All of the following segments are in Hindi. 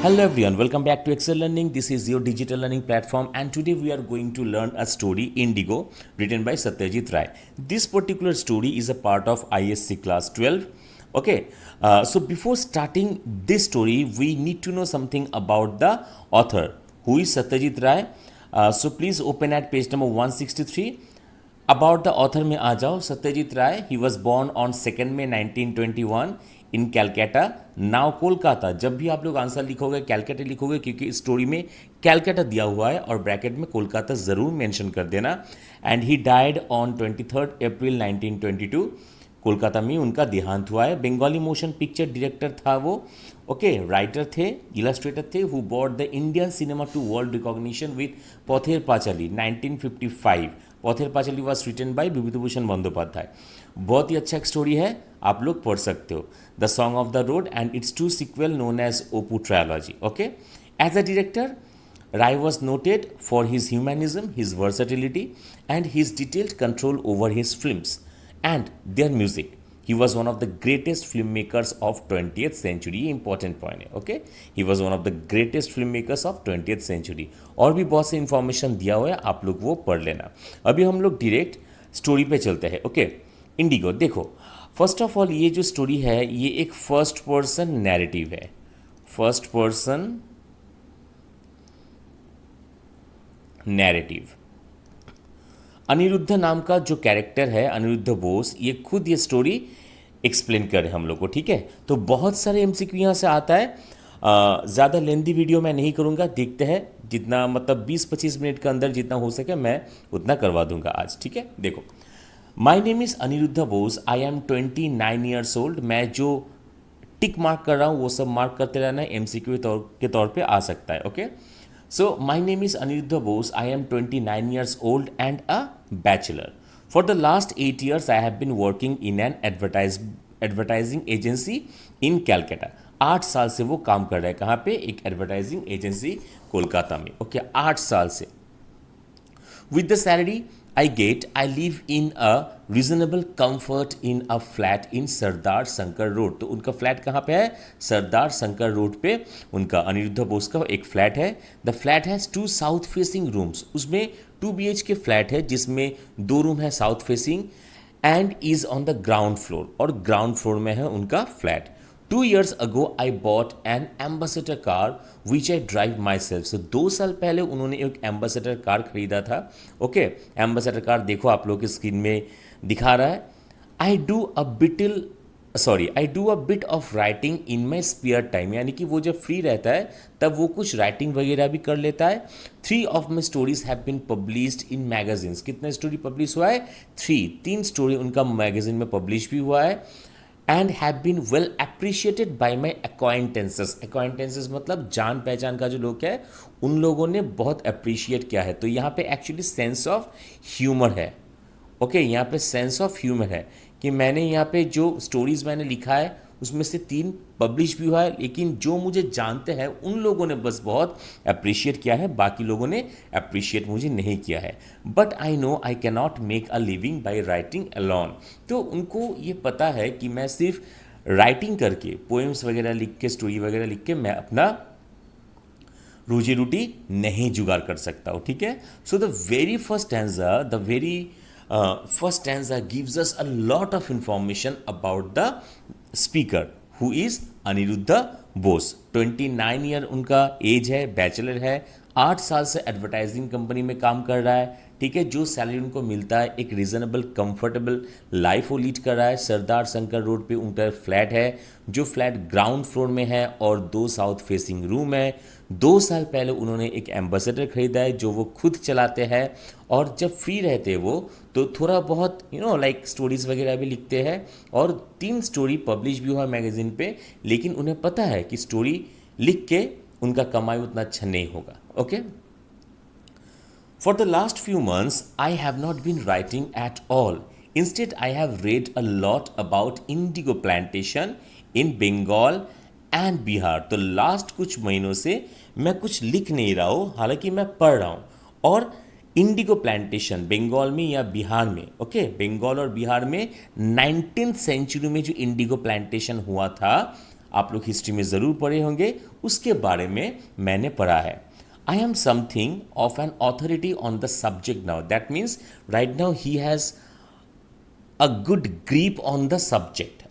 Hello everyone, welcome back to Excel Learning. This is your digital learning platform, and today we are going to learn a story Indigo written by Satyajit Ray. This particular story is a part of ISC class 12. Okay, so before starting this story, we need to know something about the author. Who is Satyajit Ray? So please open at page number 163. About the author में आ जाओ. Satyajit Ray, he was born on 2 May 1921 in Calcutta, now Kolkata. जब भी आप लोग आंसर लिखोगे कैलकाटा लिखोगे, क्योंकि स्टोरी में कैलकाटा दिया हुआ है, और ब्रैकेट में कोलकाता ज़रूर मेंशन कर देना. And he died on 23 April 1922. Kolkata में उनका देहांत हुआ है. बंगाली मोशन पिक्चर डायरेक्टर था वो. ओके, राइटर थे, इलस्ट्रेटर थे, who bought the Indian cinema to world recognition with Pather Panchali 1955. Pather Panchali was written by Bibhutibhushan Bandopadhyay. बहुत ही अच्छा एक स्टोरी है, आप लोग पढ़ सकते हो. The song of the road and its two sequel known as Apu trilogy. Okay, as a director, Rai was noted for his humanism, his versatility, and his detailed control over his films and their music. He was one of the greatest filmmakers of 20th century. Important point है. Okay, he was one of the greatest filmmakers of 20th century. और भी बहुत से इंफॉर्मेशन दिया हुआ है, आप लोग वो पढ़ लेना. अभी हम लोग डायरेक्ट स्टोरी पे चलते हैं. ओके, इंडिगो देखो. फर्स्ट ऑफ ऑल, ये जो स्टोरी है ये एक फर्स्ट पर्सन नैरेटिव है. First person narrative. अनिरुद्ध नाम का जो कैरेक्टर है, अनिरुद्ध बोस, ये खुद ये स्टोरी एक्सप्लेन करे हम लोग को. ठीक है, तो बहुत सारे एमसीक्यू यहाँ से आता है. ज़्यादा लेंदी वीडियो मैं नहीं करूँगा, देखते हैं जितना मतलब 20-25 मिनट के अंदर जितना हो सके मैं उतना करवा दूंगा आज. ठीक है, देखो. My name is Aniruddha Bose, I am 29 years old. मैं जो टिक मार्क कर रहा हूँ वो सब मार्क करते रहना है, एमसीक्यू के तौर पे आ सकता है. Okay, so my name is Aniruddha Bose. I am 29 years old and a bachelor. For the last 8 years, I have been working in an advertising agency in Calcutta. 8 साल से वो काम कर रहा है. कहाँ पे? एक एडवर्टाइजिंग एजेंसी कोलकाता में. ओके, 8 साल से. With the salary I get, I live in a reasonable comfort in a flat in Sardar Shankar road. तो उनका फ्लैट कहाँ पे है? सरदार शंकर रोड पे उनका अनिरुद्ध बोस का एक फ्लैट है. The flat has 2 south facing rooms. उसमें 2 BHK फ्लैट है जिसमें 2 रूम है south facing, and is on the ground floor. और ग्राउंड फ्लोर में है उनका flat. 2 years ago I bought an ambassador car which I drive myself. So 2 साल पहले उन्होंने एक एम्बेसडर कार खरीदा था. ओके, एम्बेसडर कार देखो आप लोग की स्क्रीन में दिखा रहा है. I do a bit of writing in my spare time. यानी कि वो जब फ्री रहता है तब वो कुछ राइटिंग वगैरह भी कर लेता है. 3 of my stories have been published in magazines. कितने स्टोरी पब्लिश हुआ है? 3 स्टोरी उनका मैगजीन में पब्लिश भी हुआ है. And have been well appreciated by my acquaintances. Acquaintances मतलब जान पहचान का जो लोग है, उन लोगों ने बहुत अप्रिशिएट किया है. तो यहाँ पे एक्चुअली सेंस ऑफ ह्यूमर है. ओके, यहाँ पे सेंस ऑफ ह्यूमर है कि मैंने यहाँ पे जो स्टोरीज मैंने लिखा है उसमें से 3 पब्लिश भी हुआ है, लेकिन जो मुझे जानते हैं उन लोगों ने बस बहुत अप्रिशिएट किया है, बाकी लोगों ने अप्रिशिएट मुझे नहीं किया है. But I know I can not make a living by writing alone. तो उनको ये पता है कि मैं सिर्फ राइटिंग करके, पोएम्स वगैरह लिख के, स्टोरी वगैरह लिख के मैं अपना रोजी रोटी नहीं जुगाड़ कर सकता हूँ. ठीक है, so the very first stanza gives us a lot of information about the speaker, who is Aniruddha Bose. 29 year उनका एज है, बैचलर है, 8 साल से एडवर्टाइजिंग कंपनी में काम कर रहा है. ठीक है, जो सैलरी उनको मिलता है, एक रीजनेबल कंफर्टेबल लाइफ वो लीड कर रहा है. सरदार शंकर रोड पे उनका फ्लैट है, जो फ्लैट ग्राउंड फ्लोर में है और 2 साउथ फेसिंग रूम है. 2 साल पहले उन्होंने एक एम्बेसडर खरीदा है जो वो खुद चलाते हैं, और जब फ्री रहते हैं वो तो थोड़ा बहुत लाइक स्टोरीज वगैरह भी लिखते हैं. और 3 स्टोरी पब्लिश भी हुआ मैगजीन पे, लेकिन उन्हें पता है कि स्टोरी लिख के उनका कमाई उतना अच्छा नहीं होगा. Okay, For the last few months, I have not been writing at all. Instead, I have read a lot about indigo plantation in Bengal and Bihar. तो लास्ट कुछ महीनों से मैं कुछ लिख नहीं रहा हूँ, हालांकि मैं पढ़ रहा हूँ. और इंडिगो प्लांटेशन बंगाल में या बिहार में, ओके, बंगाल और बिहार में 19th सेंचुरी में जो इंडिगो प्लांटेशन हुआ था, आप लोग हिस्ट्री में ज़रूर पढ़े होंगे, उसके बारे में मैंने पढ़ा है। I am something of an authority on the subject now. That means right now he has a good grip on the subject.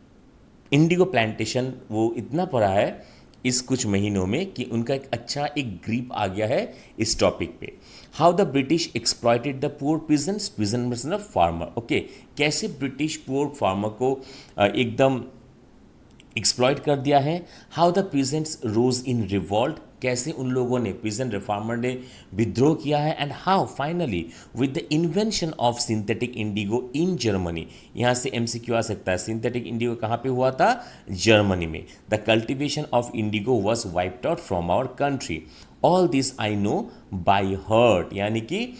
Indigo plantation वो इतना पढ़ा है इस कुछ महीनों में कि उनका एक ग्रीप आ गया है इस टॉपिक पे। How the British exploited the poor peasants, peasant मतलब फार्मर, ओके, कैसे ब्रिटिश पुअर फार्मर को एकदम एक्सप्लॉयट कर दिया है। How the peasants rose in revolt, कैसे उन लोगों ने पीजेंट रिफॉर्मर ने विद्रोह किया है। And how finally with the invention of synthetic Indigo in Germany, यहाँ से एमसीक्यू आ सकता है, सिंथेटिक इंडिगो कहाँ पे हुआ था, जर्मनी में। The cultivation of indigo was wiped out from our country. All this I know by heart, यानी कि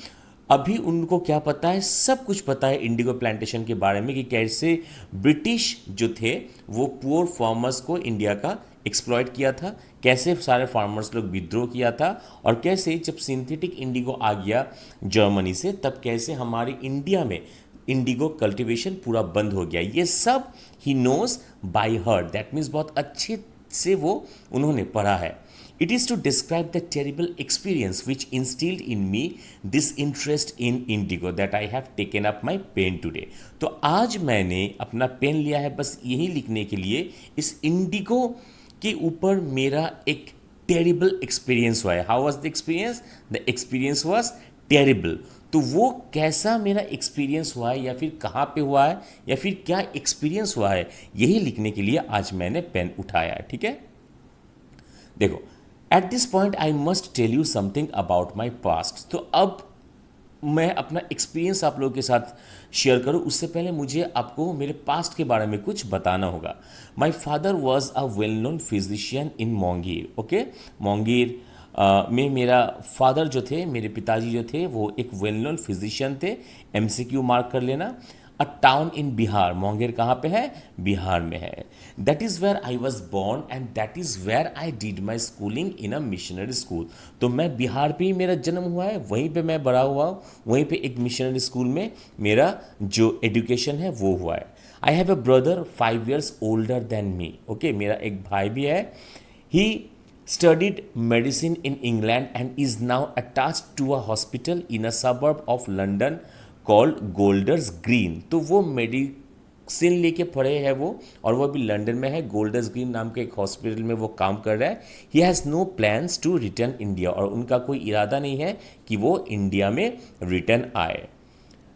अभी उनको क्या पता है, सब कुछ पता है इंडिगो प्लांटेशन के बारे में कि कैसे ब्रिटिश जो थे वो पुअर फार्मर्स को इंडिया का एक्सप्लॉइट किया था, कैसे सारे फार्मर्स लोग विद्रोह किया था, और कैसे जब सिंथेटिक इंडिगो आ गया जर्मनी से तब कैसे हमारे इंडिया में इंडिगो कल्टीवेशन पूरा बंद हो गया। ये सब he knows by heart, that means बहुत अच्छे से वो उन्होंने पढ़ा है। It is to describe the terrible experience which instilled in me this interest in indigo that I have taken up my pen today. तो आज मैंने अपना पेन लिया है बस यही लिखने के लिए, इस इंडिगो के ऊपर मेरा एक टेरिबल एक्सपीरियंस हुआ है। How was the experience? The experience was terrible. तो वो कैसा मेरा एक्सपीरियंस हुआ है, या फिर कहाँ पे हुआ है, या फिर क्या एक्सपीरियंस हुआ है, यही लिखने के लिए आज मैंने पेन उठाया है। ठीक है, देखो, at this point I must tell you something about my past. तो अब मैं अपना एक्सपीरियंस आप लोगों के साथ शेयर करूं, उससे पहले मुझे आपको मेरे पास्ट के बारे में कुछ बताना होगा। My father was a well known physician in Monghyr. Okay, Monghyr में मेरा फादर जो थे, मेरे पिताजी जो थे, वो एक वेल नोन फिजिशियन थे। एमसीक्यू मार्क कर लेना। अ टाउन इन बिहार, मोंगेर कहाँ पे है, बिहार में है। That is where I was born and that is where I did my schooling in a missionary school. तो मैं बिहार पे ही मेरा जन्म हुआ है, वहीं पे मैं बड़ा हुआ हूँ, वहीं पे एक मिशनरी स्कूल में मेरा जो एजुकेशन है वो हुआ है। I have a brother 5 years older than me. Okay, मेरा एक भाई भी है। ही studied medicine in England and is now attached to a hospital in a suburb of London called Golders Green. तो वो मेडिसिन लेके पढ़े है वो, और वो अभी लंदन में है, गोल्डर्स ग्रीन नाम के एक हॉस्पिटल में वो काम कर रहा है। He has no plans to return India, और उनका कोई इरादा नहीं है कि वो इंडिया में रिटर्न आए।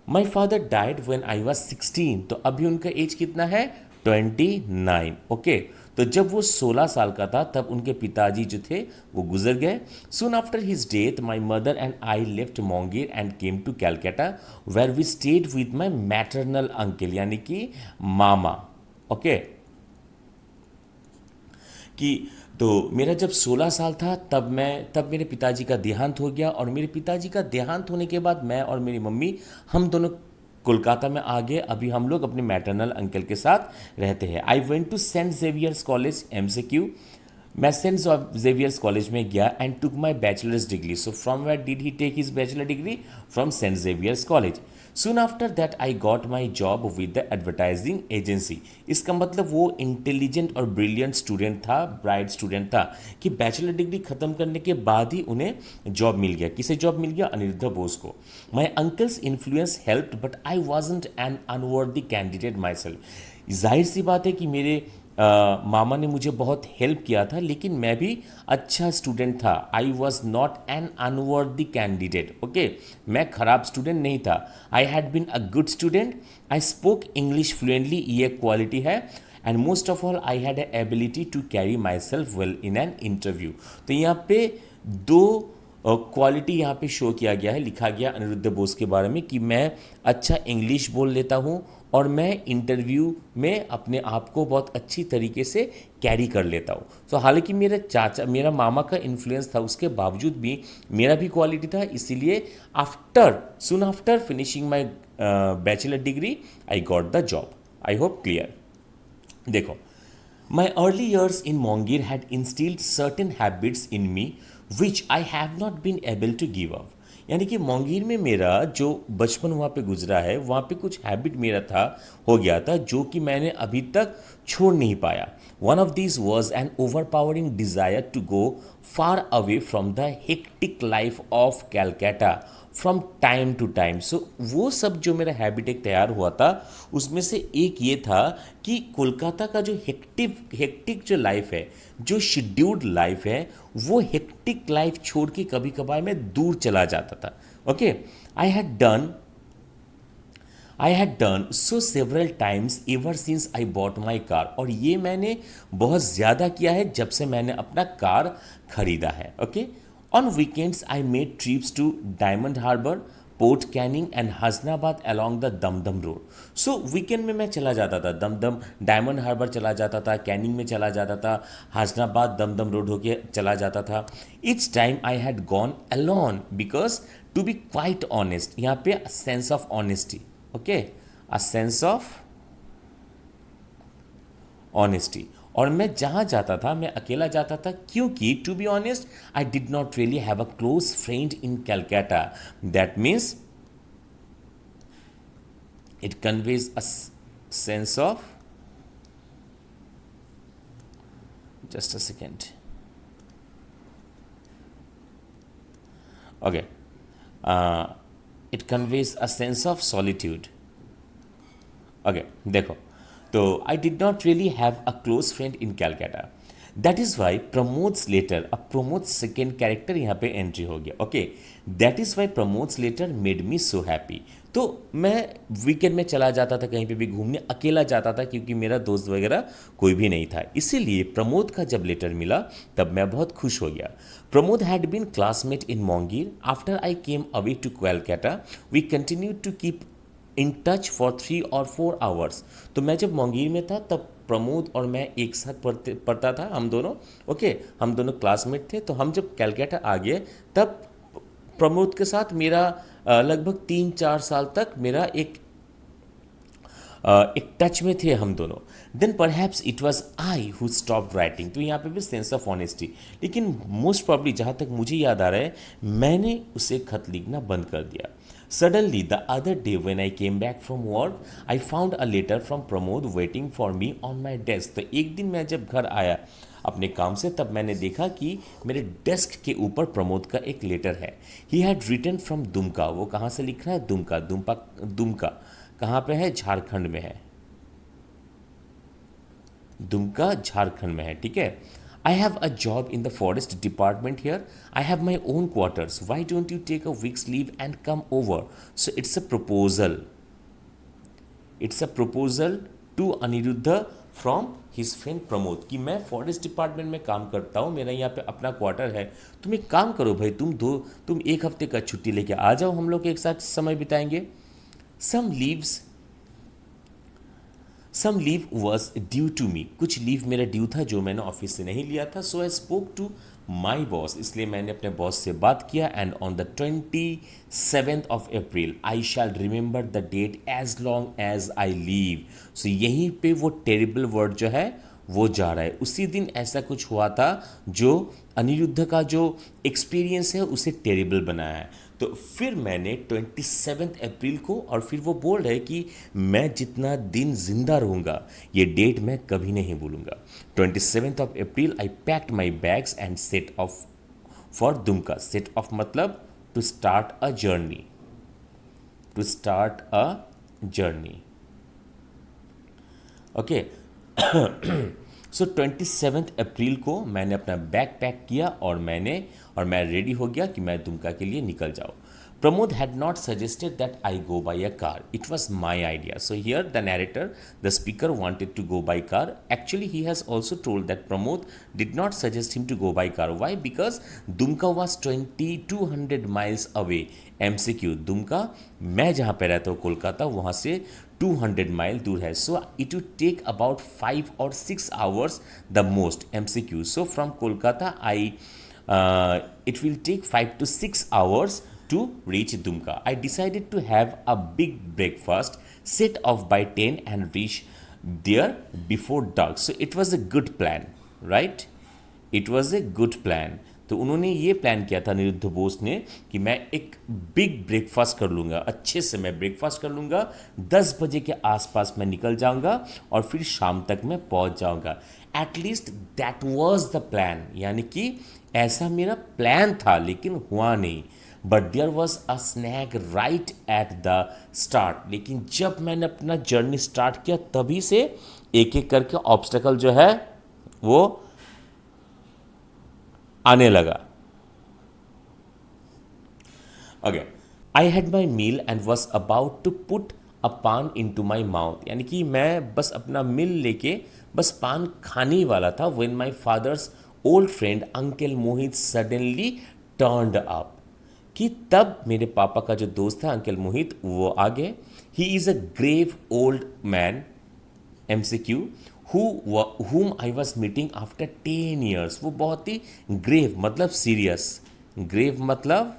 My father died when I was 16। तो अभी उनका एज कितना है, 29। ओके, तो जब वो 16 साल का था तब उनके पिताजी जो थे वो गुजर गए। Soon after his death my mother and I left Monghyr and came to Calcutta where we stayed with my maternal uncle, यानी कि मामा। ओके, कि तो मेरा जब 16 साल था तब मेरे पिताजी का देहांत हो गया, और मेरे पिताजी का देहांत होने के बाद मैं और मेरी मम्मी हम दोनों कोलकाता में आ गए। अभी हम लोग अपने मैटरनल अंकल के साथ रहते हैं। I went to saint Xavier's college, MCQ. मैं सेंट जेवियर्स कॉलेज में गया and took my bachelor's degree. So from where did he take his bachelor degree? From saint Xavier's college. Soon after that I got my job with the advertising agency. इसका मतलब वो इंटेलिजेंट और ब्रिलियंट स्टूडेंट था, ब्राइट स्टूडेंट था, कि बैचलर डिग्री खत्म करने के बाद ही उन्हें जॉब मिल गया। किसे जॉब मिल गया? अनिरुद्ध बोस को। My uncle's influence helped but I wasn't an unworthy candidate my self. जाहिर सी बात है कि मेरे मामा ने मुझे बहुत हेल्प किया था, लेकिन मैं भी अच्छा स्टूडेंट था। I was not an unworthy candidate. Okay, मैं खराब स्टूडेंट नहीं था। I had been a good student. I spoke English fluently, ये क्वालिटी है। And most of all I had a ability to carry my self well in an interview. तो यहाँ पे दो क्वालिटी यहाँ पे शो किया गया है, लिखा गया अनिरुद्ध बोस के बारे में कि मैं अच्छा इंग्लिश बोल लेता हूँ और मैं इंटरव्यू में अपने आप को बहुत अच्छी तरीके से कैरी कर लेता हूँ। तो हालांकि मेरा मामा का इन्फ्लुएंस था, उसके बावजूद भी मेरा भी क्वालिटी था। इसीलिए soon after finishing my bachelor degree I got the job. I hope clear. देखो, my early years in Mongir had instilled certain habits in me which I have not been able to give up. यानी कि मोंगीर में मेरा जो बचपन वहाँ पे गुजरा है, वहाँ पे कुछ हैबिट मेरा था, हो गया था, जो कि मैंने अभी तक छोड़ नहीं पाया. One of these was an over powering desire to go far away from the hectic life of Calcutta from time to time. So वो सब जो मेरा हैबिट एक तैयार हुआ था, उसमें से एक ये था कि कोलकाता का जो हेक्टिक जो लाइफ है, जो शेड्यूल्ड लाइफ है, वो हेक्टिक लाइफ छोड़ के कभी कभार मैं दूर चला जाता था. Okay, I had done I had done so several times ever since I bought my car. और ये मैंने बहुत ज़्यादा किया है जब से मैंने अपना कार खरीदा है. Okay, on weekends I made trips to Diamond Harbour, Port Canning and Hasnabad along the Dumdum road. So weekend में मैं चला जाता था दमदम, डायमंड हार्बर चला जाता था, कैनिंग में चला जाता था, हसनाबाद दमदम रोड होके चला जाता था. Each time I had gone alone because to be quite honest, यहाँ पे sense of honesty. Okay, a sense of honesty. और मैं जहाँ जाता था मैं अकेला जाता था, क्योंकि to be honest I did not really have a close friend in Calcutta. That means it conveys a sense of, just a second. Okay, it conveys a sense of solitude. Okay, देखो, तो I did not really have a close friend in Calcutta. That is why Pramod's letter, अब प्रमोद सेकेंड कैरेक्टर यहाँ पे एंट्री हो गया. Okay, that is why Pramod's letter made me so happy. तो मैं वीकेंड में चला जाता था कहीं पे भी घूमने, अकेला जाता था क्योंकि मेरा दोस्त वगैरह कोई भी नहीं था. इसीलिए प्रमोद का जब लेटर मिला तब मैं बहुत खुश हो गया. Pramod had been classmate in Monghyr. After I came away to Kolkata we continue to keep in touch for 3 or 4 hours. तो मैं जब मोंगीर में था तब प्रमोद और मैं एक साथ पढ़ता था, हम दोनों. ओके, हम दोनों क्लासमेट थे. तो हम जब कैलकाटा आ गए तब प्रमोद के साथ मेरा लगभग 3-4 साल तक मेरा एक टच में थे हम दोनों. Then perhaps it was I who stop writing. तो यहाँ पे भी सेंस ऑफ ऑनेस्टी. लेकिन मोस्ट प्रॉब्ली जहाँ तक मुझे याद आ रहा है, मैंने उसे खत लिखना बंद कर दिया. Suddenly, the other day when I came back from work, I found a letter from Pramod waiting for me on my desk. तो एक दिन मैं जब घर आया अपने काम से, तब मैंने देखा कि मेरे डेस्क के ऊपर प्रमोद का एक लेटर है. He had written from Dumka. वो कहाँ से लिख रहा है? दुमका कहाँ पे है? झारखंड में है. दुमका झारखंड में है. ठीक है. I have a job in the forest department here. I have my own quarters. Why don't you take a week's leave and come over? So it's a proposal. It's a proposal to Aniruddha from his friend Pramod कि मैं फॉरेस्ट डिपार्टमेंट में काम करता हूँ, मेरा यहाँ पे अपना क्वार्टर है. तुम एक काम करो भाई, तुम 1 हफ्ते का छुट्टी लेके आ जाओ, हम लोग एक साथ समय बिताएंगे. Some leave was due to me. कुछ लीव मेरा ड्यू था जो मैंने ऑफिस से नहीं लिया था. So I spoke to my boss. इसलिए मैंने अपने बॉस से बात किया. And on the 27th of April I shall remember the date as long as I live. So यहीं पे वो टेरिबल वर्ड जो है वो जा रहा है. उसी दिन ऐसा कुछ हुआ था जो अनिरुद्ध का जो एक्सपीरियंस है उसे टेरिबल बनाया है. तो फिर मैंने 27 अप्रैल को, और फिर वो बोल रहे कि मैं जितना दिन जिंदा रहूँगा ये डेट मैं कभी नहीं भूलूंगा. 27th of April I packed my bags and set off for Dumka. Set off मतलब to start a journey. Okay, so 27 April को मैंने अपना बैग पैक किया और मैं रेडी हो गया कि मैं दुमका के लिए निकल जाऊँ. Pramod had not suggested that I go by a car. It was my idea. So here the narrator, the speaker wanted to go by car. Actually, he has also told that Pramod did not suggest him to go by car. Why? Because Dumka was 2200 miles away. MCQ, Dumka, मैं जहाँ पे रहता हूँ कोलकाता, वहाँ से 200 माइल दूर है. So it would take about 5 or 6 hours the most. MCQ. So from Kolkata, it will take 5 to 6 hours to reach Dumka. I decided to have a big breakfast, set off by 10 and reach there before dark. So it was a good plan, right? It was a good plan. तो उन्होंने ये प्लान किया था अनिरुद्ध बोस ने कि मैं एक बिग ब्रेकफास्ट कर लूँगा, अच्छे से मैं ब्रेकफास्ट कर लूँगा, 10 बजे के आसपास मैं निकल जाऊँगा और फिर शाम तक मैं पहुँच जाऊँगा। At least that was the plan, यानी कि ऐसा मेरा प्लान था, लेकिन हुआ नहीं। But there was a snag right at the start, लेकिन जब मैंने अपना जर्नी स्टार्ट किया तभी से एक एक करके ऑब्स्टेकल जो है वो आने लगा। Again I had my meal and was about to put a paan in to my mouth, यानी कि मैं बस अपना मील लेके बस पान खाने ही वाला था, when my father's old friend uncle Mohit suddenly turned up, कि तब मेरे पापा का जो दोस्त था अंकल मोहित वो आ गए। He is a grave old man MCQ whom I was meeting after 10 years। वो बहुत ही ग्रेव मतलब सीरियस, ग्रेव मतलब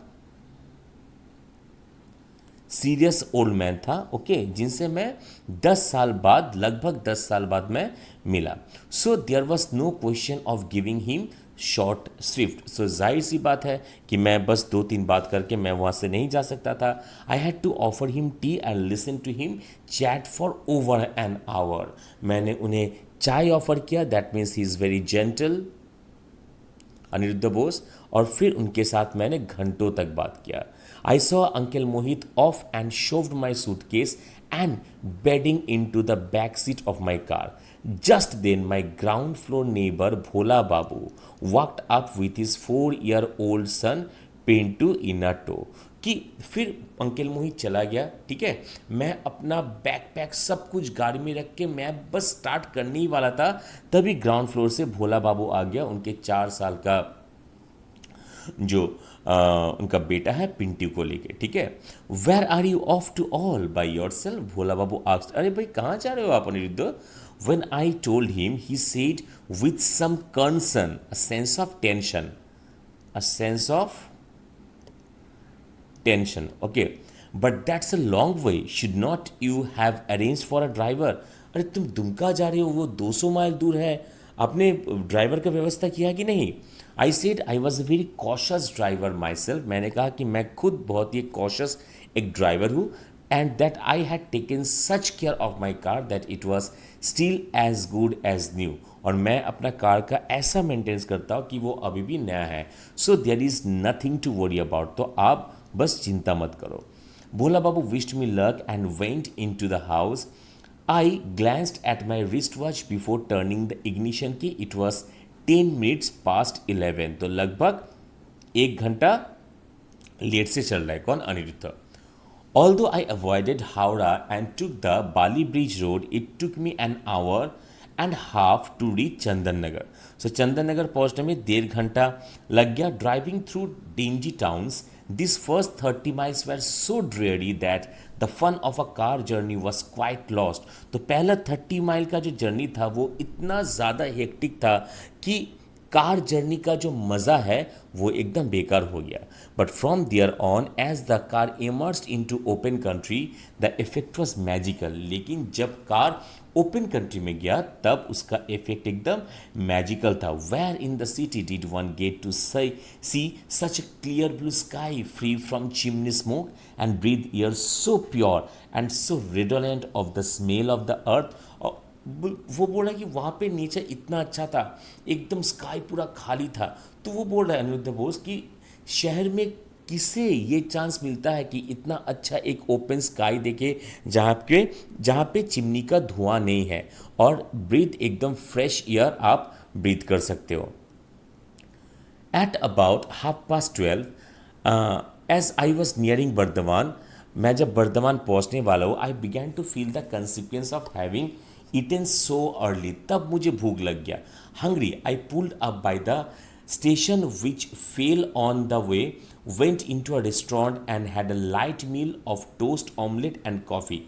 सीरियस ओल्ड मैन था, ओके, जिनसे मैं 10 साल बाद, लगभग 10 साल बाद मैं मिला। So there was no question of giving him short swift. So जाहिर सी बात है कि मैं बस 2-3 बात करके मैं वहाँ से नहीं जा सकता था। I had to offer him tea and listen to him chat for over an hour. मैंने उन्हें चाय ऑफर किया, that means he is very gentle Anirudh Bose, और फिर उनके साथ मैंने घंटों तक बात किया। I saw uncle Mohit off and shoved my suitcase and bedding into the back seat of my car. Just then my ground floor neighbour Bhola babu walked up with his 4-year-old son Pintu in a tow. कि फिर अंकल मोहित चला गया, ठीक है, मैं अपना बैकपैक सब कुछ गाड़ी में रख के मैं बस स्टार्ट करने ही वाला था, तभी ग्राउंड फ्लोर से भोला बाबू आ गया, उनके 4 साल का जो उनका बेटा है पिंटू को लेके, ठीक है। Where are you off to all by your self, Bhola Babu asked. अरे भाई कहाँ जा रहे हो आप Anirudh? When I told him, he said with some concern, a sense of tension, a sense of tension, okay, but that's a long way, should not you have arranged for a driver? अरे तुम दुमका जा रहे हो, वो 200 माइल दूर है, आपने ड्राइवर का व्यवस्था किया कि नहीं? I said I was a very cautious driver my self, मैंने कहा कि मैं खुद बहुत ही कॉशस एक ड्राइवर हूँ, and that I had taken such care of my car that it was still as good as new, और मैं अपना कार का ऐसा मेंटेनेंस करता हूँ कि वो अभी भी नया है। So there is nothing to worry about, तो आप बस चिंता मत करो। Bhola babu wished me luck and went into the house. I glanced at my wrist watch before turning the ignition key, it was 10 minutes past 11, तो लगभग 1 घंटा लेट से चल रहा है। कौन? Anirudh. Although I avoided Howrah and took the Bali Bridge road, it took me an hour and half to reach Chandan Nagar. So Chandan Nagar पहुंचने में 1.5 घंटा लग गया। Driving through dingy towns, these first 30 miles were so dreary that the fun of a car journey was quite lost. तो पहला 30 माइल का जो जर्नी था वो इतना ज़्यादा हेक्टिक था कि कार जर्नी का जो मज़ा है वो एकदम बेकार हो गया। But from there on as the car immersed into open country the effect was magical, लेकिन जब कार ओपन कंट्री में गया तब उसका इफेक्ट एकदम मैजिकल था। Where in the city did one get to see such a clear blue sky free from chimney smoke and breathe air so pure and so redolent of the smell of the earth. वो बोल रहा है कि वहाँ पे नेचर इतना अच्छा था, एकदम स्काई पूरा खाली था। तो वो बोल रहा है अनिरुद्ध बोस कि शहर में किसे ये चांस मिलता है कि इतना अच्छा एक ओपन स्काई देखे जहाँ पे चिमनी का धुआं नहीं है और ब्रीथ एकदम फ्रेश एयर आप ब्रीथ कर सकते हो। At about 12:30 as I was nearing Bardhaman, मैं जब बर्धमान पहुँचने वाला हूँ, I began to feel the consequence of having eaten so early, तब मुझे भूख लग गया। Hungry, I pulled up by the station which fell on the way, went into a restaurant and had a light meal of toast, omelette and coffee.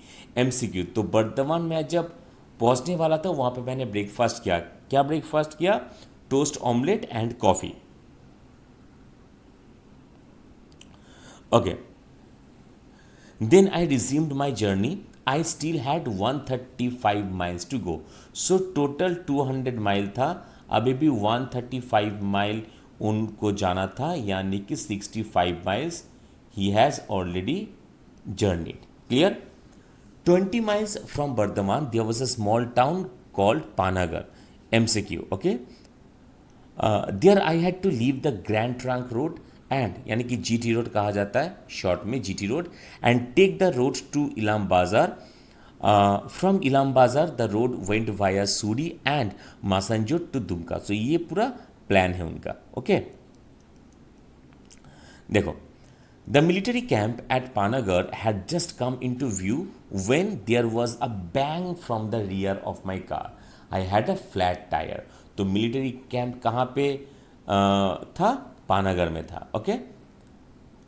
MCQ, तो बर्धमान में जब पहुंचने वाला था वहाँ पे मैंने ब्रेकफास्ट किया। क्या ब्रेकफास्ट किया? Toast, omelette and coffee. Okay, then I resumed my journey. I still had 135 miles to go. So total 200 mile था, अभी भी 135 माइल उनको जाना था, यानी कि 65 miles he has already journeyed. Clear? 20 miles from Bardhaman, there was a small town called Panagar. MCQ, okay? There I had to leave the Grand Trunk Road and यानी कि GT रोड कहा जाता है शॉर्ट में GT road and take the road to Ilam Bazar. From Ilam Bazar the road went via Suri and Masanjot to Dumka. So ये पूरा प्लान है उनका, ओके? देखो, the military camp at Panagar had just come into view when there was a bang from the rear of my car. I had a flat tire. तो military camp कहाँ पे था? पानागर में था, okay?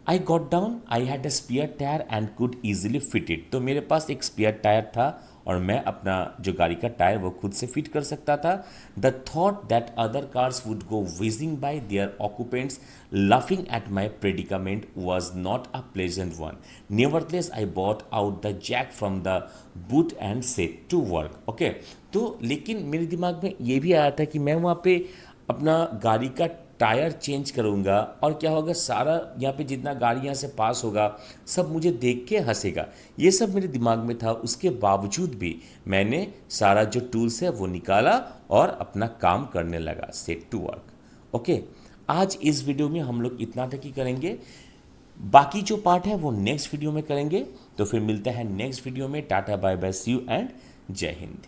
I got down, I had a spare tire and could easily fit it. तो मेरे पास एक spare टायर था और मैं अपना जो गाड़ी का टायर वो खुद से फिट कर सकता था. The thought that other cars would go whizzing by their occupants laughing at my predicament was not a pleasant one. Nevertheless, I brought out the jack from the boot and set to work. Okay? तो लेकिन मेरे दिमाग में ये भी आया था कि मैं वहाँ पे अपना गाड़ी का टायर चेंज करूँगा और क्या होगा, सारा यहाँ पे जितना गाड़ी यहाँ से पास होगा सब मुझे देख के हंसेगा. ये सब मेरे दिमाग में था. उसके बावजूद भी मैंने सारा जो टूल्स है वो निकाला और अपना काम करने लगा. Set to work. ओके, आज इस वीडियो में हम लोग इतना तक ही करेंगे. बाकी जो पार्ट है वो नेक्स्ट वीडियो में करेंगे. तो फिर मिलता है नेक्स्ट वीडियो में. Tata bye bye, see you and Jai Hind.